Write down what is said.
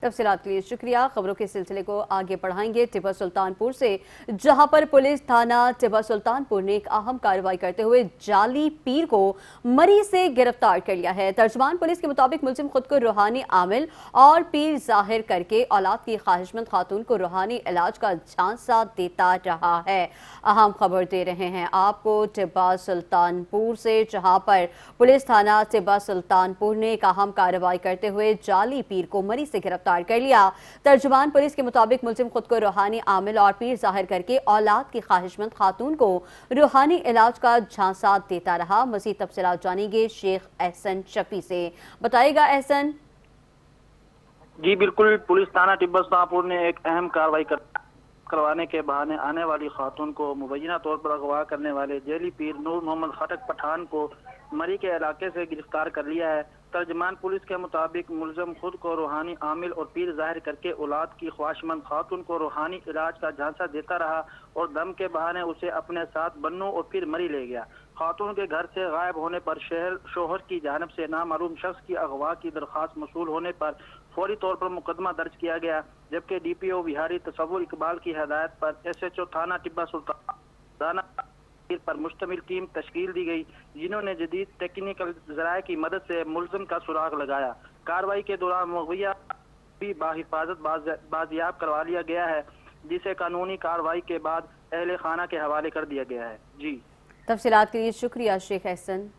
तफसीलात के लिए शुक्रिया। खबरों के सिलसिले को आगे बढ़ाएंगे टिब्बा सुल्तानपुर से, जहां पर पुलिस थाना टिब्बा सुल्तानपुर ने एक अहम कार्रवाई करते हुए जाली पीर को मरी से गिरफ्तार कर लिया है। तर्जुमान पुलिस के मुताबिक मुलजिम खुद को रूहानी आमिल और पीर जाहिर करके औलाद की ख्वाहिशमंद खातून को रूहानी इलाज का झांसा देता रहा है। अहम खबर दे रहे हैं आपको टिब्बा सुल्तानपुर से, जहां पर पुलिस थाना टिब्बा सुल्तानपुर ने एक अहम कार्रवाई करते हुए जाली पीर को मरी से गिरफ्तार कर लिया। तर्जुमान पुलिस के मुताबिक मुलजिम खुद को रूहानी आमिल और पीर जाहिर करके औलाद की ख्वाहिशमंद खातून को रूहानी इलाज का झांसा देता रहा। मज़ीद तफसीलात जानेंगे शेख एहसन शफी से। बताएगा एहसन। जी बिल्कुल, पुलिस थाना टिब्बा सुल्तानपुर ने एक अहम कार्रवाई करवाने के बहाने आने वाली खातून को मुबैना तौर पर अगवा करने वाले जेली पीर नूर मोहम्मद खटक पठान को मरी के इलाके से गिरफ्तार कर लिया है। तर्जमान पुलिस के मुताबिक मुलजिम खुद को रूहानी आमिल और पीर जाहिर करके औलाद की ख्वाहिशमंद खातून को रूहानी इलाज का झांसा देता रहा और दम के बहाने उसे अपने साथ बन्नू और फिर मरी ले गया। खातून के घर से गायब होने पर शोहर की जानिब से नामालूम शख्स की अगवा की दरख्वास्त मसूल होने पर फौरी तौर पर मुकदमा दर्ज किया गया, जबकि DPO बिहारी तसव्वुर इकबाल की हदायत पर SHO थाना टिब्बा सुल्तान पर मुश्तमिल टीम तश्कील दी गई, जिन्होंने जदीद टेक्निकल ज़राए की मदद से मुलजिम का सुराग लगाया। कार्रवाई के दौरान मुगैया भी बाहिफाजत बाजियाब करवा लिया गया है, जिसे कानूनी कार्रवाई के बाद अहले खाना के हवाले कर दिया गया है। जी तफसीलात के लिए शुक्रिया शेख एहसन।